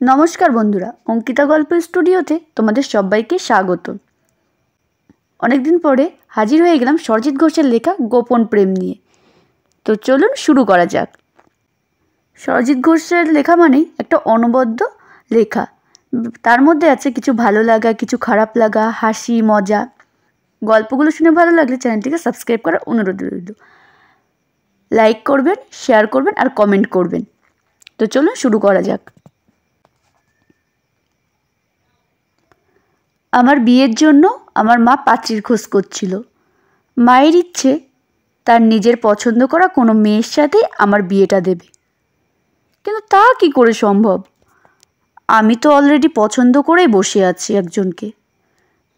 नमस्कार बंधुरा अंकिता गल्प स्टूडियोते तुम्हादेर सबाइके स्वागत। अनेक दिन परे हाजिर हो गेलाम सरजित घोषेर लेखा गोपन प्रेम निये। तो चलुन शुरू करा जाक। सरजित घोषेर लेखा मानेई एकटा अनबद्ध लेखा, तार मध्य आछे किछु भालो लागा, किछु खाराप लागा, हासि मजा। गल्पगुलो शुने भालो लागले चैनलटिके सबस्क्राइब करार अनुरोध रइल। लाइक करबेन, शेयर करबेन और कमेंट करबेन। तो चलुन शुरू करा जाक। आमार बियेर जोन्नो आमार मा पात्रीर खोज करछिलो। मायेर इच्छे तार निजेर पछंद करा कोनो मेयेर साथेई आमार बियेटा देबे, किन्तु ता कि करे सम्भव? आमी तो अलरेडी पछंद करेई बसे आछि एकजनके,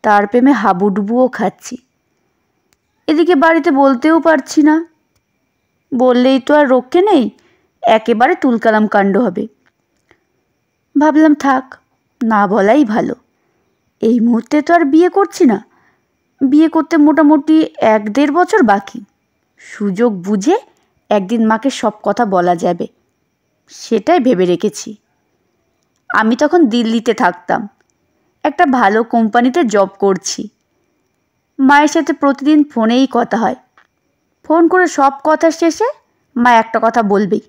तार प्रेमे हाबुडुबुओ खाচ্ছি। एदिके बाड़ीते बोलतेও पारछि ना, बोललेई तो आर रक्षे नेই, एकेबारे तुलकालाम कांड होबे। भाबलाम थाक, ना बलाई भालो। এই মুহূর্তে তো আর বিয়ে করছি না, বিয়ে করতে মোটামুটি 1-1.5 বছর বাকি। সুযোগ বুঝে একদিন মাকে সব কথা বলা যাবে, সেটাই ভেবে রেখেছি। আমি তখন দিল্লিতে থাকতাম, একটা ভালো কোম্পানিতে জব করছি। মায়ের সাথে প্রতিদিন ফোনেই কথা হয়। ফোন করে সব কথা শেষে মা একটা কথা বলবেই,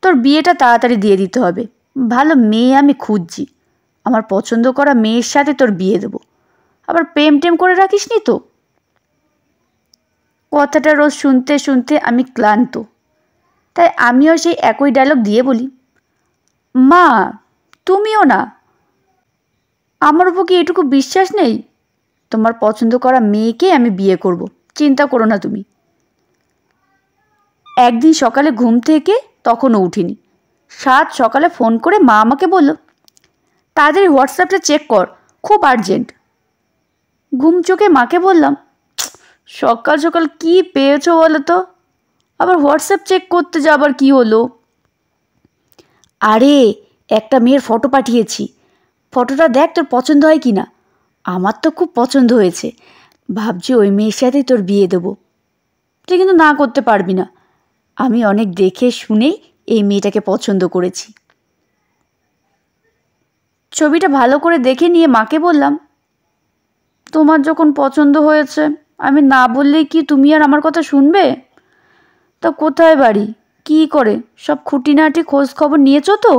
তোর বিয়েটা তাড়াতাড়ি দিয়ে দিতে হবে, ভালো মেয়ে আমি খুঁজছি, আমার পছন্দ করা মেয়ের সাথে তোর বিয়ে দেব, আবার প্রেম টেম করে রাখিসনি তো। কথাটা রোজ শুনতে শুনতে আমি ক্লান্ত, তাই আমিও সেই একই ডায়লগ দিয়ে বলি, মা তুমিও না, আমার উপর কি এটুকু বিশ্বাস নেই? তোমার পছন্দ করা মেয়েকে আমি বিয়ে করব, চিন্তা করো না তুমি। একদিন সকালে ঘুম থেকে তখনও উঠিনি। 7 সকালে ফোন করে মা আমাকে বলল, তাড়াতাড়ি হোয়াটসঅ্যাপটা চেক কর, খুব আর্জেন্ট। ঘুম চোখে মাকে বললাম, সকাল সকাল কি পেয়েছো বলো তো, আবার হোয়াটসঅ্যাপ চেক করতে যাবার কি হলো? আরে একটা মেয়ের ফটো পাঠিয়েছি, ফটোটা দেখ তোর পছন্দ হয় কি না। আমার তো খুব পছন্দ হয়েছে, ভাবছি ওই মেয়ের সাথেই তোর বিয়ে দেবো। তুই কিন্তু না করতে পারবি না, আমি অনেক দেখে শুনেই এই মেয়েটাকে পছন্দ করেছি। ছবিটা ভালো করে দেখে নিয়ে মাকে বললাম, তোমার যখন পছন্দ হয়েছে আমি না বললেই কি তুমি আর আমার কথা শুনবে? তা কোথায় বাড়ি, কী করে, সব খুঁটিনাটি খোঁজ খবর নিয়েছো তো?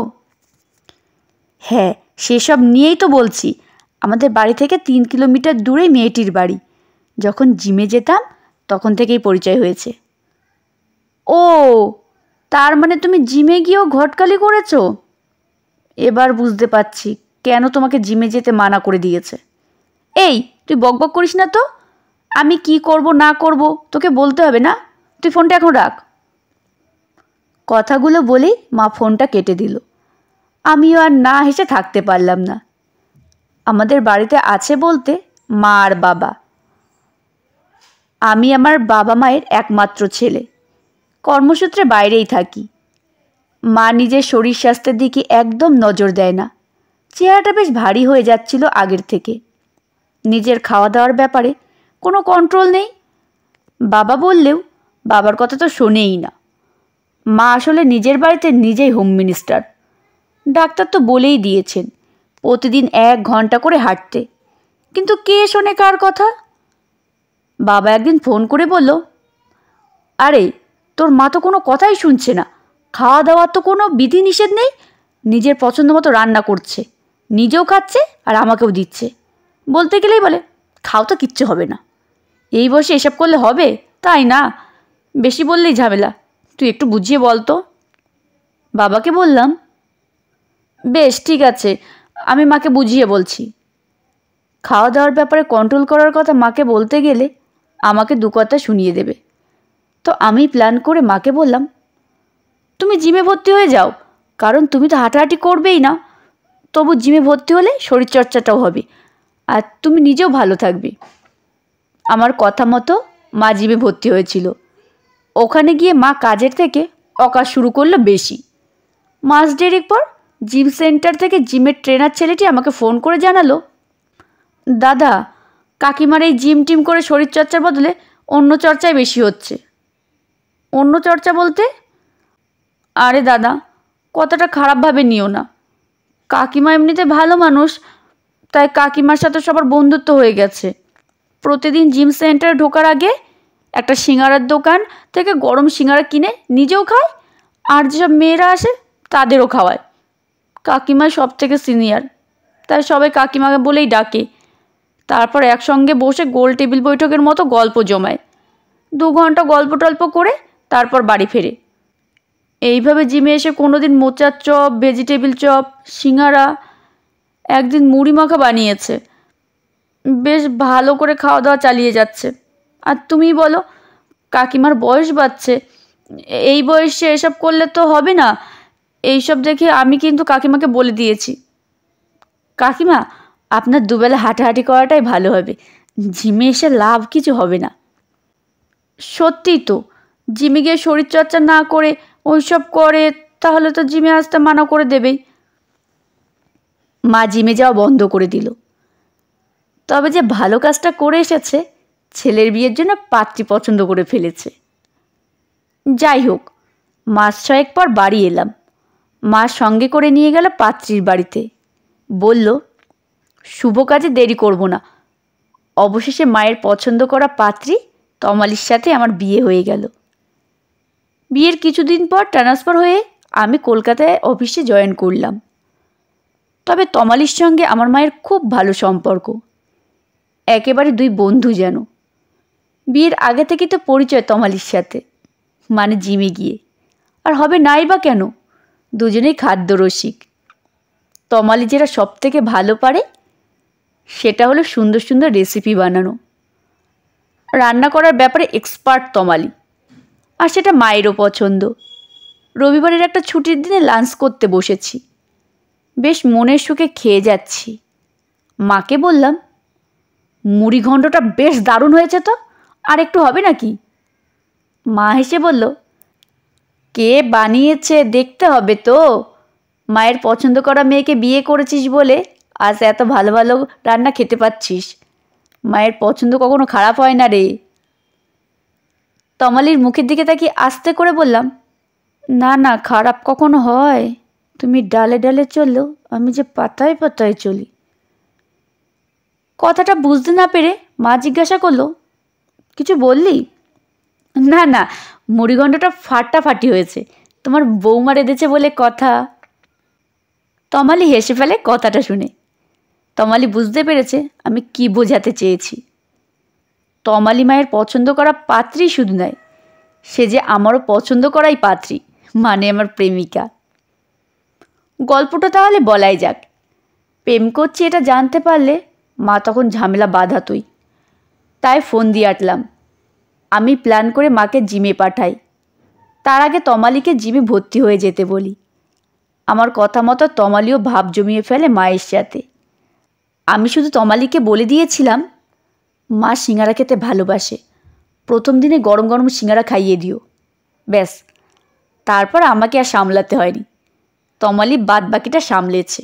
হ্যাঁ সেসব নিয়েই তো বলছি। আমাদের বাড়ি থেকে 3 কিলোমিটার দূরেই মেয়েটির বাড়ি। যখন জিমে যেতাম তখন থেকেই পরিচয় হয়েছে। ও তার মানে তুমি জিমে গিয়েও ঘটকালি করেছো? এবার বুঝতে পারছি কেন তোমাকে জিমে যেতে মানা করে দিয়েছে। এই তুই বকবক করিস না তো, আমি কি করব না করব তোকে বলতে হবে না, তুই ফোনটা এখন রাখ। কথাগুলো বলেই মা ফোনটা কেটে দিল। আমিও আর না হেসে থাকতে পারলাম না। আমাদের বাড়িতে আছে বলতে মা আর বাবা। আমি আমার বাবা মায়ের একমাত্র ছেলে, কর্মসূত্রে বাইরেই থাকি। মা নিজের শরীর স্বাস্থ্যের দিকে একদম নজর দেয় না। চেহারাটা বেশ ভারী হয়ে যাচ্ছিল আগের থেকে। নিজের খাওয়া দাওয়ার ব্যাপারে কোনো কন্ট্রোল নেই। বাবা বললেও বাবার কথা তো শোনেই না। মা আসলে নিজের বাড়িতে নিজেই হোম মিনিস্টার। ডাক্তার তো বলেই দিয়েছেন প্রতিদিন 1 ঘন্টা করে হাঁটতে, কিন্তু কে শোনে কার কথা? বাবা একদিন ফোন করে বলল, আরে তোর মা তো কোনো কথাই শুনছে না, খাওয়া দাওয়ার তো কোনো বিধি নিষেধ নেই, নিজের পছন্দ মতো রান্না করছে, নিজেও খাচ্ছে আর আমাকেও দিচ্ছে। বলতে গেলেই বলে খাও তো কিচ্ছু হবে না। এই বয়সে এসব করলে হবে? তাই না, বেশি বললেই ঝামেলা, তুই একটু বুঝিয়ে বল তো। বাবাকে বললাম, বেশ ঠিক আছে, আমি মাকে বুঝিয়ে বলছি। খাওয়া দাওয়ার ব্যাপারে কন্ট্রোল করার কথা মাকে বলতে গেলে আমাকে 2 কথা শুনিয়ে দেবে। তো আমি প্ল্যান করে মাকে বললাম, তুমি জিমে ভর্তি হয়ে যাও, কারণ তুমি তো হাঁটাহাঁটি করবেই না, তবু জিমে ভর্তি হলে শরীরচর্চাটাও হবে আর তুমি নিজেও ভালো থাকবে। আমার কথা মতো মা জিমে ভর্তি হয়েছিল। ওখানে গিয়ে মা কাজের থেকে অকাজ শুরু করলো বেশি। মাস দেড়েক পর জিম সেন্টার থেকে জিমের ট্রেনার ছেলেটি আমাকে ফোন করে জানালো, দাদা কাকিমার এই জিম টিম করে শরীরচর্চার বদলে অন্য চর্চায় বেশি হচ্ছে। অন্য চর্চা বলতে? আরে দাদা কথাটা খারাপভাবে নিও না, কাকিমা এমনিতে ভালো মানুষ, তাই কাকিমার সাথে সবার বন্ধুত্ব হয়ে গেছে। প্রতিদিন জিম সেন্টারে ঢোকার আগে একটা সিঙ্গারার দোকান থেকে গরম সিঙ্গারা কিনে নিজেও খায়, আর যেসব মেয়েরা আসে তাদেরও খাওয়ায়। কাকিমা সব থেকে সিনিয়র, তাই সবাই কাকিমাকে বলেই ডাকে। তারপর একসঙ্গে বসে গোল টেবিল বৈঠকের মতো গল্প জমায়। 2 ঘন্টা গল্প টল্প করে তারপর বাড়ি ফেরে। এইভাবে জিমে এসে কোনো দিন মোচার চপ, ভেজিটেবিল চপ, সিঙ্গারা, একদিন মুড়ি মাখা বানিয়েছে। বেশ ভালো করে খাওয়া দাওয়া চালিয়ে যাচ্ছে। আর তুমি বলো, কাকিমার বয়স বাড়ছে, এই বয়সে এসব করলে তো হবে না। এইসব দেখে আমি কিন্তু কাকিমাকে বলে দিয়েছি, কাকিমা আপনার দুবেলা হাঁটাহাঁটি করাটাই ভালো হবে, জিমে এসে লাভ কিছু হবে না। সত্যিই তো, জিমে গিয়ে শরীরচর্চা না করে ওইসব করে তাহলে তো জিমে আসতে মানা করে দেবেই। মা জিমে যাওয়া বন্ধ করে দিল। তবে যে ভালো কাজটা করে এসেছে, ছেলের বিয়ের জন্য পাত্রী পছন্দ করে ফেলেছে। যাই হোক, মাস 6 পর বাড়ি এলাম। মা সঙ্গে করে নিয়ে গেল পাত্রীর বাড়িতে। বলল, শুভ কাজে দেরি করব না। অবশেষে মায়ের পছন্দ করা পাত্রী তমালির সাথে আমার বিয়ে হয়ে গেল। বিয়ের কিছুদিন পর ট্রান্সফার হয়ে আমি কলকাতায় অফিসে জয়েন করলাম। তবে তমালির সঙ্গে আমার মায়ের খুব ভালো সম্পর্ক, একেবারে 2 বন্ধু যেন। বিয়ের আগে থেকেই তো পরিচয় তমালির সাথে, মানে জিমে গিয়ে। আর হবে নাই বা কেন, দুজনেই খাদ্যরসিক। তমালি যেটা সব থেকে ভালো পারে সেটা হলো সুন্দর সুন্দর রেসিপি বানানো। রান্না করার ব্যাপারে এক্সপার্ট তমালি, আর সেটা মায়েরও পছন্দ। রবিবারের একটা ছুটির দিনে লাঞ্চ করতে বসেছি। বেশ মনের সুখে খেয়ে যাচ্ছি। মাকে বললাম, মুড়ি ঘণ্টটা বেশ দারুণ হয়েছে তো, আর একটু হবে নাকি? মা হেসে বলল, কে বানিয়েছে দেখতে হবে তো। মায়ের পছন্দ করা মেয়েকে বিয়ে করেছিস বলে আজ এত ভালো ভালো রান্না খেতে পাচ্ছিস। মায়ের পছন্দ কখনো খারাপ হয় না রে। তমালির মুখের দিকে তাকিয়ে আস্তে করে বললাম, না না, খারাপ কখনো হয়? তুমি ডালে ডালে চললো, আমি যে পাতায় পাতায় চলি। কথাটা বুঝতে না পেরে মা জিজ্ঞাসা করলো, কিছু বললি? না না, মুড়িঘণ্টটা ফাটাফাটি হয়েছে, তোমার বৌমা রেঁধেছে বলে কথা। তমালি হেসে ফেলে কথাটা শুনে। তমালি বুঝতে পেরেছে আমি কি বোঝাতে চেয়েছি। তমালি মায়ের পছন্দ করা পাত্রী শুধু নয়, সে যে আমারও পছন্দ করাই পাত্রী, মানে আমার প্রেমিকা। গল্পটা তাহলে বলাই যাক। প্রেম করছি এটা জানতে পারলে মা তখন ঝামেলা বাঁধাতই। তাই ফোন দিয়ে আটলাম। আমি প্ল্যান করে মাকে জিমে পাঠাই। তার আগে তমালিকে জিমে ভর্তি হয়ে যেতে বলি। আমার কথা মতো তমালিও ভাব জমিয়ে ফেলে মায়ের সাথে। আমি শুধু তমালিকে বলে দিয়েছিলাম, মা সিঙ্গারা খেতে ভালোবাসে, প্রথম দিনে গরম গরম সিঙ্গারা খাইয়ে দিও। ব্যাস, তারপর আমাকে আর সামলাতে হয়নি। তমালি বাদ বাকিটা সামলেছে।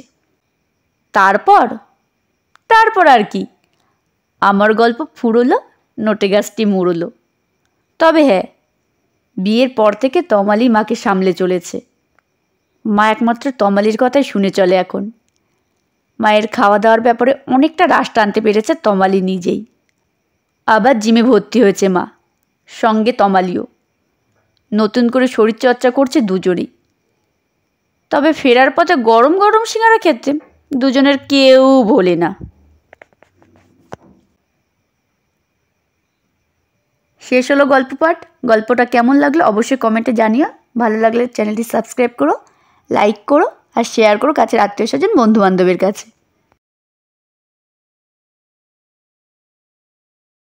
তারপর আর কি, আমার গল্প ফুরোলো, নোটে গাছটি মুড়লো। তবে হ্যাঁ, বিয়ের পর থেকে তমালি মাকে সামলে চলেছে। মা একমাত্র তমালির কথাই শুনে চলে এখন। মায়ের খাওয়া দাওয়ার ব্যাপারে অনেকটা রাশ টানতে পেরেছে তমালি নিজেই। আবার জিমে ভর্তি হয়েছে মা, সঙ্গে তমালিও। নতুন করে শরীরচর্চা করছে দুজনেই। তবে ফেরার পথে গরম গরম সিঙ্গারা খেতে দুজনের কেউ ভোলে না। শেষ হলো গল্প পাঠ। গল্পটা কেমন লাগলো অবশ্যই কমেন্টে জানিও। ভালো লাগলে চ্যানেলটি সাবস্ক্রাইব করো, লাইক করো আর শেয়ার করো কাছের আত্মীয় স্বজন বন্ধুবান্ধবের কাছে।